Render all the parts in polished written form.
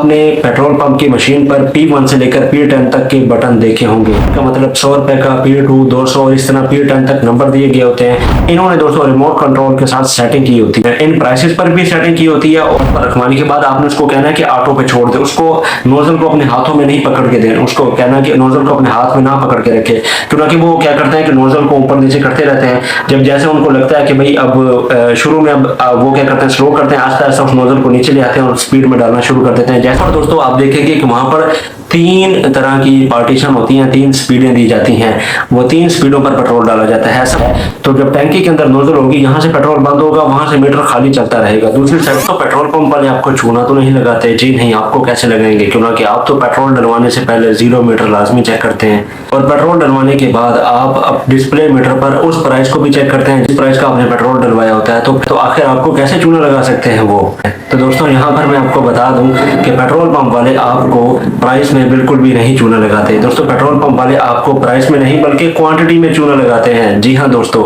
आपने petrol pump की machine पर P1 से लेकर P10 तक के बटन देखे होंगे। इसका मतलब 100 रुपए का P2 200 और इस तरह P10 तक नंबर दिए गए होते हैं। इन्होंने दोस्तों रिमोट कंट्रोल के साथ सेटिंग की होती है, इन प्राइसेस पर भी सेटिंग की होती है और पर रखवाने के बाद आपने उसको कहना है कि ऑटो पे छोड़ दे, उसको नोजल को अपने हाथों में नहीं पकड़ के दें, उसको कहना है कि नोजल को अपने हाथ में ना पकड़ के रखे, क्योंकि वो क्या करते हैं कि नोजल को ऊपर नीचे करते रहते हैं। जब जैसे उनको लगता है कि भाई अब शुरू में अब वो क्या करते हैं, स्लो करते हैं, आस्ते आस्ते उस नोजल को नीचे ले आते हैं और स्पीड में डालना शुरू कर देते हैं। जैसा दोस्तों आप देखेंगे कि वहां पर 3 तरह की पार्टीशन होती हैं, 3 स्पीडें दी जाती हैं, वो 3 स्पीडों पर पेट्रोल डाला जाता है सब। तो जब टैंकी के अंदर नोजल होगी, यहाँ से पेट्रोल बंद होगा, वहां से मीटर खाली चलता रहेगा। दूसरी साइड तो पेट्रोल पंप वाले आपको चूना तो नहीं लगाते, जी नहीं, आपको कैसे लगाएंगे, क्योंकि आप तो पेट्रोल डलवाने से पहले 0 मीटर लाजमी चेक करते हैं और पेट्रोल डलवाने के बाद आप डिस्प्ले मीटर पर उस प्राइस को भी चेक करते हैं जिस प्राइस का आपने पेट्रोल डलवाया होता है। तो आखिर आपको कैसे चूना लगा सकते हैं वो। तो दोस्तों यहाँ पर मैं आपको बता दूं कि पेट्रोल पंप वाले आपको प्राइस में बिल्कुल भी नहीं चूना लगाते। दोस्तों पेट्रोल पंप वाले आपको प्राइस में नहीं बल्कि क्वांटिटी में चूना लगाते हैं। जी हाँ दोस्तों,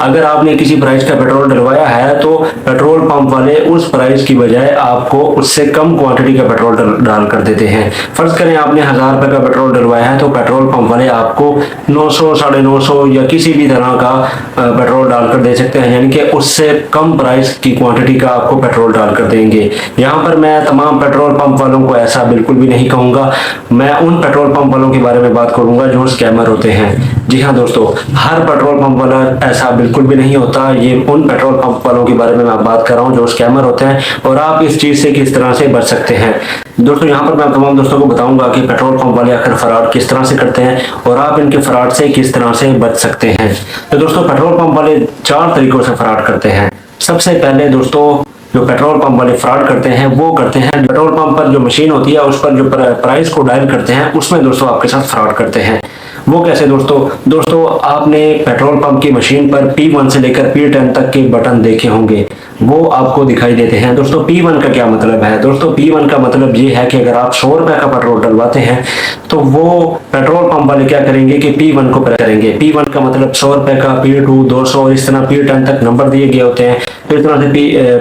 अगर आपने किसी प्राइस का पेट्रोल डलवाया है तो पेट्रोल पंप वाले उस प्राइस की बजाय आपको उससे कम क्वांटिटी का पेट्रोल डाल कर देते हैं। फर्ज करें आपने 1000 रुपए का पेट्रोल डलवाया है तो पेट्रोल पंप वाले आपको 900 950 या किसी भी तरह का पेट्रोल डालकर दे सकते हैं, यानी कि उससे कम प्राइस की क्वांटिटी का आपको पेट्रोल डालकर देंगे। यहाँ पर मैं तमाम पेट्रोल पंप वालों को ऐसा बिल्कुल भी नहीं कहूंगा, मैं उन पेट्रोल पंप वालों के बारे में बात करूंगा जो स्कैमर होते हैं। जी हाँ दोस्तों, हर पेट्रोल पंप वाला ऐसा बिल्कुल भी नहीं होता, ये उन पेट्रोल पंप वालों के बारे में मैं बात कर रहा हूँ जो स्कैमर होते हैं और आप इस चीज से किस तरह से बच सकते हैं। दोस्तों यहाँ पर मैं तमाम दोस्तों को बताऊंगा कि पेट्रोल पंप वाले आखिर फ्रॉड किस तरह से करते हैं और आप इनके फ्रॉड से किस तरह से बच सकते हैं। तो दोस्तों पेट्रोल पंप वाले 4 तरीकों से फ्रॉड करते हैं। सबसे पहले दोस्तों जो पेट्रोल पंप वाले फ्रॉड करते हैं वो करते हैं पेट्रोल पंप पर जो मशीन होती है उस पर जो प्राइस को डायल करते हैं उसमें दोस्तों आपके साथ फ्रॉड करते हैं। वो कैसे दोस्तों आपने पेट्रोल पंप की मशीन पर P1 से लेकर P10 तक के बटन देखे होंगे, वो आपको दिखाई देते हैं। दोस्तों P1 का क्या मतलब है? दोस्तों P1 का मतलब ये है कि अगर आप 100 रुपए का पेट्रोल डलवाते हैं तो वो पेट्रोल पंप वाले क्या करेंगे कि P1 को प्रेस करेंगे। P1 का मतलब 100 रुपए का, P2 200 और इस तरह P10 तक नंबर दिए गए होते हैं। तो इस तरह से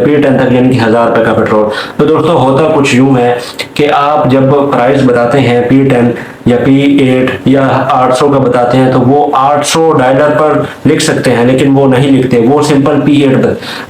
P10 तक यानी कि 1000 रुपए का पेट्रोल। तो दोस्तों होता कुछ यूं है कि आप जब प्राइस बताते हैं P10 या P8 या 800 का बताते हैं तो वो 800 डायलर पर लिख सकते हैं, लेकिन वो नहीं लिखते, वो सिंपल P8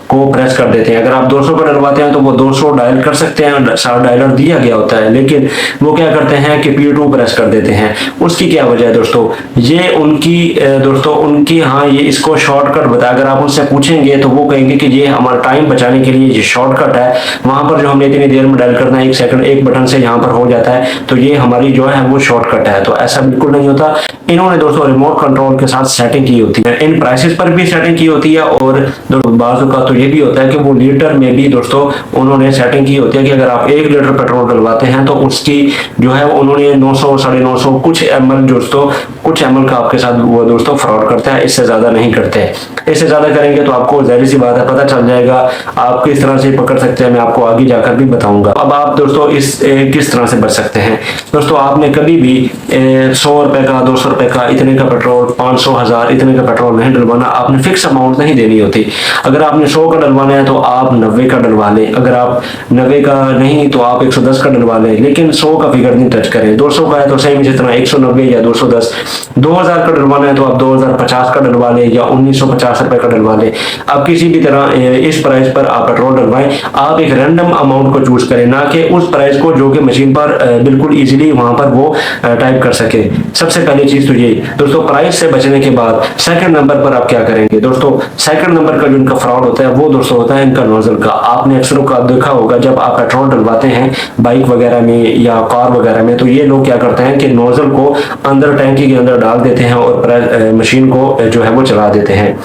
को प्रेस कर देते हैं। अगर आप 200 का डलवाते हैं तो वो 200 डायल कर सकते हैं, 60 डायलर दिया गया होता है, लेकिन वो क्या करते हैं कि P2 प्रेस कर देते हैं। उसकी क्या वजह है दोस्तों? ये उनकी हाँ ये इसको शॉर्टकट बता, अगर आप उनसे पूछेंगे तो वो कहेंगे कि ये हमारा टाइम बचाने के लिए ये शॉर्टकट है, वहां पर जो हमने इतनी देर में डायल करना है 1 सेकंड एक बटन से यहाँ पर हो जाता है, तो ये हमारी जो है वो शॉर्टकट है। तो ऐसा बिल्कुल नहीं होता। इन्होंने दोस्तों रिमोट कंट्रोल के साथ सेटिंग की होती है, इन प्राइसेस पर भी सेटिंग की होती है और बाजू का तो ये भी होता है कि वो लीटर में भी दोस्तों उन्होंने सेटिंग की होती है कि अगर आप 1 लीटर पेट्रोल डलवाते हैं तो उसकी जो है उन्होंने 900 950 कुछ ml दोस्तों कुछ ml का आपके साथ वो दोस्तों फ्रॉड करता है, इससे ज्यादा नहीं करते। इससे ज्यादा करेंगे तो आपको जाहिर सी बात है पता चल जाएगा, आप किस तरह से पकड़ सकते हैं मैं आपको आगे जाकर भी बताऊंगा। अब आप दोस्तों इस किस तरह से बच सकते हैं। दोस्तों आपने कभी भी 100 रुपए का 200 रुपए का इतने का पेट्रोल 500 1000 इतने का पेट्रोल नहीं डलवाना, आपने फिक्स अमाउंट नहीं देनी होती। अगर आपने 100 का डलवाना है तो आप 90 का डलवा लें, अगर आप 90 का नहीं तो आप 110 का डलवा लें, लेकिन 100 का फिगर नहीं टच करें। 200 का है तो सेम इसी तरह 190 या 210। 2000 का डलवाना है तो आप 2050 का डलवा लें या 1950 रुपए का डलवा लें। अब किसी भी तरह इस प्राइस पर आप पेट्रोल डलवाएं, आप एक रैंडम अमाउंट को चूज करें, ना कि उस प्राइस को जो कि मशीन पर बिल्कुल इजीली वहां पर वो टाइप कर सके। सबसे पहली चीज तो ये दोस्तों, प्राइस से बचने के बाद सेकंड नंबर पर आप क्या करेंगे। दोस्तों सेकंड नंबर का जो इनका फ्रॉड होता है वो दोस्तों होता है इनका नोजल का। आपने अक्सर का देखा होगा जब आप पेट्रोल डलवाते हैं बाइक वगैरह में या कार वगैरह में, तो ये लोग क्या करते हैं कि नोजल को अंदर टैंकी के अंदर डाल देते हैं और मशीन को जो है वो चला देते हैं।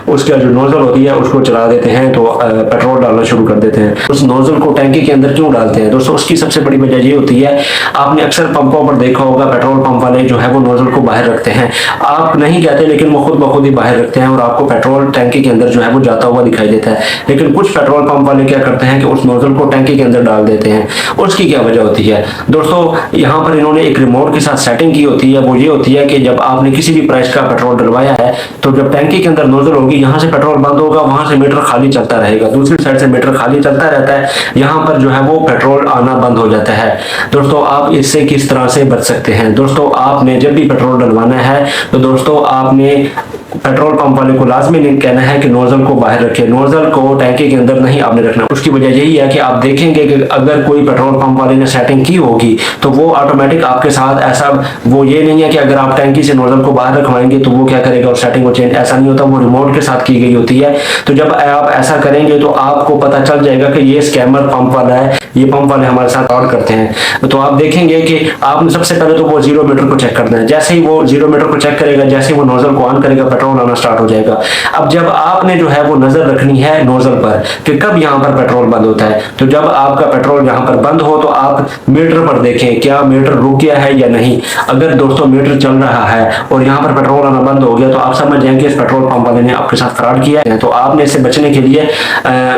उसका जो नोजल होती है उसको चला देते हैं तो पेट्रोल डालना शुरू कर देते हैं। उस नोजल को टैंकी के अंदर क्यों डालते हैं दोस्तों? उसकी सबसे बड़ी वजह ये होती है, आपने अक्सर पंपों पर देखा होगा होगा पेट्रोल पंप वाले जो है वो नोजल को बाहर रखते हैं। आप नहीं कहते लेकिन वो खुद ब खुद ही बाहर रखते हैं और आपको पेट्रोल टैंकी के अंदर जो है वो जाता हुआ दिखाई देता है। लेकिन कुछ पेट्रोल पंप वाले क्या करते हैं कि उस नोजल को टैंकी के अंदर डाल देते हैं। उसकी क्या वजह होती है दोस्तों, यहाँ पर इन्होंने एक रिमोट के साथ सेटिंग की होती है। वो ये होती है कि जब आपने किसी भी प्राइस का पेट्रोल डलवाया है तो जब टैंकी के अंदर नोजल होगी, यहाँ से पेट्रोल बंद होगा, वहां से मीटर खाली चलता रहेगा, दूसरी साइड से मीटर खाली चलता रहता है, यहाँ पर जो है वो पेट्रोल आना बंद हो जाता है। दोस्तों आप इससे किस तरह से बच सकते हैं? दोस्तों आपने जब भी पेट्रोल डलवाना है तो दोस्तों आपने पेट्रोल पंप वाले को लाजमी नहीं कहना है कि नोजल को बाहर रखे, नोजल को टैंकी के अंदर नहीं आपने रखना। उसकी वजह यही है कि आप देखेंगे कि अगर कोई पेट्रोल पंप वाले ने सेटिंग की होगी तो वो ऑटोमेटिक आपके साथ ऐसा, वो ये नहीं है कि अगर आप टैंकी से नोजल को बाहर रखवाएंगे तो वो क्या करेगा और सेटिंग को चेंज, ऐसा नहीं होता, वो रिमोट के साथ की गई होती है। तो जब आप ऐसा करेंगे तो आपको पता चल जाएगा कि ये स्कैमर पंप वाला है, ये पंप वाले हमारे साथ फ्रॉड करते हैं। तो आप देखेंगे कि आपने सबसे पहले तो वो 0 मीटर को चेक करना है। जैसे ही वो 0 मीटर को चेक करेगा, जैसे ही वो नोजल को ऑन करेगा, पेट्रोल आना स्टार्ट हो जाएगा। अब जब आपने जो है वो नजर रखनी है नोजल पर कि कब यहाँ पर पेट्रोल बंद होता है, तो जब आपका पेट्रोल यहाँ पर बंद हो तो आप मीटर पर देखें क्या मीटर रुक गया है या नहीं। अगर दोस्तों मीटर चल रहा है और यहाँ पर पेट्रोल आना बंद हो गया तो आप समझ जाएंगे इस पेट्रोल पंप वाले ने आपके साथ फ्रॉड किया है। तो आपने इससे बचने के लिए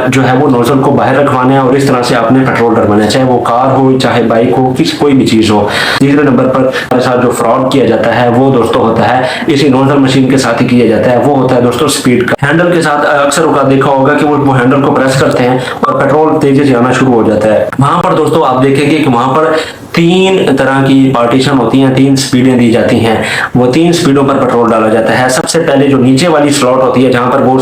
जो है वो नोजल को बाहर रखवाना है और इस तरह से आपने पेट्रोल डलवाना है, चाहे वो कार हो, चाहे बाइक हो, कोई भी चीज हो। तीसरे नंबर पर हमारे साथ जो फ्रॉड किया जाता है वो दोस्तों होता है इसी नोजल मशीन के साथ ही किया जाता है। वो होता है दोस्तों स्पीड का। हैंडल के साथ अक्सर का देखा होगा कि वो हैंडल को प्रेस करते हैं और पेट्रोल तेजी से आना शुरू हो जाता है। वहां पर दोस्तों आप देखेंगे कि वहां पर 3 तरह की पार्टीशन होती हैं, 3 स्पीडें दी जाती हैं। वो 3 स्पीडों पर पेट्रोल डाला जाता है। सबसे पहले जो नीचे वाली स्लॉट होती है जहां पर वो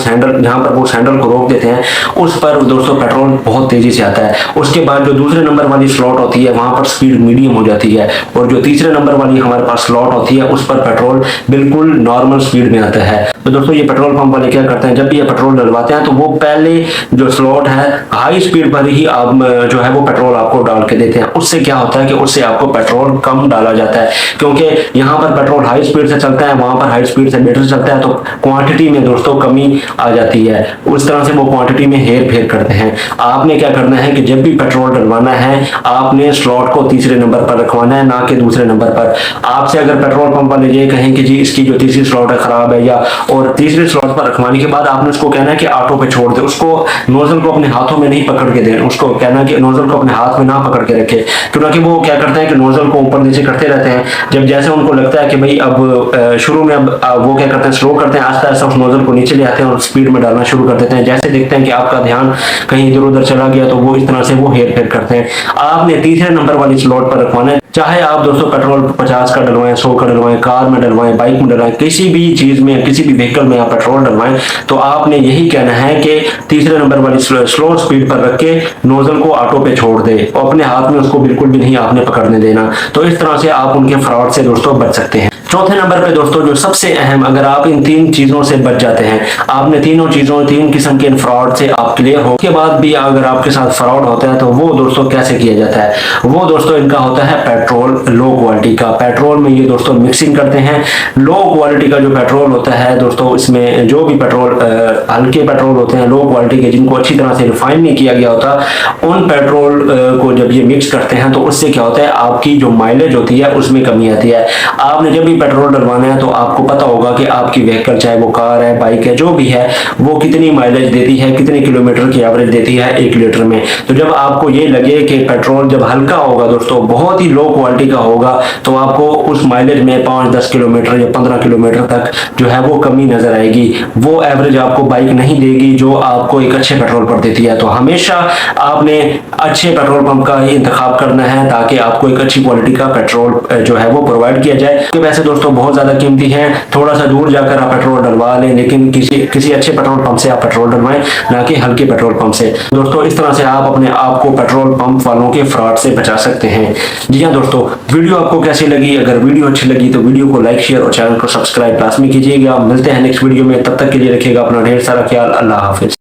हैंडल को रोक देते हैं, उस पर दोस्तों पेट्रोल बहुत तेजी से आता है। उसके बाद जो दूसरे नंबर वाली स्लॉट होती है वहां पर स्पीड मीडियम हो जाती है और जो तीसरे नंबर वाली हमारे पास स्लॉट होती है उस पर पेट्रोल बिल्कुल नॉर्मल स्पीड में आता है। तो दोस्तों ये पेट्रोल पंप वाले क्या करते हैं, जब भी ये पेट्रोल डलवाते हैं तो वो पहले जो स्लॉट है हाई स्पीड पर ही आप जो है वो पेट्रोल आपको डाल के देते हैं। उससे क्या होता है कि उससे आपको पेट्रोल कम डाला जाता है, क्योंकि यहाँ पर पेट्रोल हाई स्पीड से चलता है, वहां पर हाई स्पीड से मीटर चलता है, तो क्वांटिटी में दोस्तों कमी आ जाती है। उस तरह से वो क्वांटिटी में हेर फेर करते हैं। आपने क्या करना है कि जब भी पेट्रोल डलवाना है आपने स्लॉट को तीसरे नंबर पर रखवाना है, ना कि दूसरे नंबर पर। आपसे अगर पेट्रोल पंप वाले ये कहें कि जी इसकी जो तीसरी स्लॉट है खराब है, या और तीसरे स्लॉट पर रखवाने के बाद आपने उसको कहना है कि ऑटो पे छोड़ दे, उसको नोजल को अपने हाथों में नहीं पकड़ के दें, उसको कहना कि नोजल को अपने हाथ में ना पकड़ के रखे, क्योंकि वो क्या करते हैं कि नोजल को ऊपर नीचे करते रहते हैं। जब जैसे उनको लगता है कि भाई अब शुरू में अब वो क्या करते हैं, स्लो करते हैं, आस्ते आस्ते उस नोजल को नीचे ले आते हैं और स्पीड में डालना शुरू कर देते हैं। जैसे देखते हैं कि आपका ध्यान कहीं इधर उधर चला गया तो वो इस तरह से वो हेर फेर करते हैं। आपने तीसरे नंबर वाली स्लॉट पर रखवाना है। चाहे आप दोस्तों पेट्रोल 50 का डलवाएं, 100 का डलवाएं, कार में डलवाएं, बाइक में डलवाएं, किसी भी चीज में, किसी भी व्हीकल में आप पेट्रोल डलवाएं, तो आपने यही कहना है कि तीसरे नंबर वाली स्लो स्पीड पर रख के नोजल को ऑटो पे छोड़ दे और अपने हाथ में उसको बिल्कुल भी नहीं आपने पकड़ने देना। तो इस तरह से आप उनके फ्रॉड से दोस्तों बच सकते हैं। चौथे नंबर पे दोस्तों जो सबसे अहम, अगर आप इन 3 चीजों से बच जाते हैं, आपने तीनों चीजों 3 किस्म के फ्रॉड से आप क्लियर हो के बाद भी अगर आपके साथ फ्रॉड होता है तो वो दोस्तों कैसे किया जाता है, वो दोस्तों इनका होता है पेट्रोल लो क्वालिटी का। पेट्रोल में ये दोस्तों मिक्सिंग करते हैं। लो क्वालिटी का जो पेट्रोल होता है दोस्तों, इसमें जो भी पेट्रोल हल्के पेट्रोल होते हैं लो क्वालिटी के, जिनको अच्छी तरह से रिफाइन नहीं किया गया होता, उन पेट्रोल को जब ये मिक्स करते हैं तो उससे क्या होता है, आपकी जो माइलेज होती है उसमें कमी आती है। आपने जब भी पेट्रोल डलवाना है तो आपको पता होगा कि आपकी व्हीकल, चाहे वो कार है, बाइक है, जो भी है, वो कितनी माइलेज देती है, कितने किलोमीटर की एवरेज देती है 1 लीटर में। तो जब आपको ये लगे कि पेट्रोल जब हल्का होगा दोस्तों, बहुत ही लो क्वालिटी का होगा, तो आपको उस माइलेज में 5-10 किलोमीटर या 15 किलोमीटर तक जो है वो कमी नजर आएगी। वो एवरेज आपको बाइक नहीं देगी जो आपको एक अच्छे पेट्रोल पर देती है। तो हमेशा आपने अच्छे पेट्रोल पंप का ही इंतखाब करना है ताकि आपको एक अच्छी क्वालिटी का पेट्रोल जो है वो प्रोवाइड किया जाए। तो वैसे दोस्तों बहुत ज्यादा कीमती है, थोड़ा सा दूर जाकर आप पेट्रोल डलवा लें, लेकिन किसी अच्छे पेट्रोल पंप से आप पेट्रोल डलवाएं, ना कि हल्के पेट्रोल पंप से। दोस्तों इस तरह से आप अपने आप को पेट्रोल पंप वालों के फ्रॉड से बचा सकते हैं। जी हाँ दोस्तों, वीडियो आपको कैसी लगी? अगर वीडियो अच्छी लगी तो वीडियो को लाइक, शेयर और चैनल को सब्सक्राइब लाजमी कीजिएगा। मिलते हैं नेक्स्ट वीडियो में, तब तक के लिए रखिएगा अपना ढेर सारा ख्याल। अल्लाह हाफिज।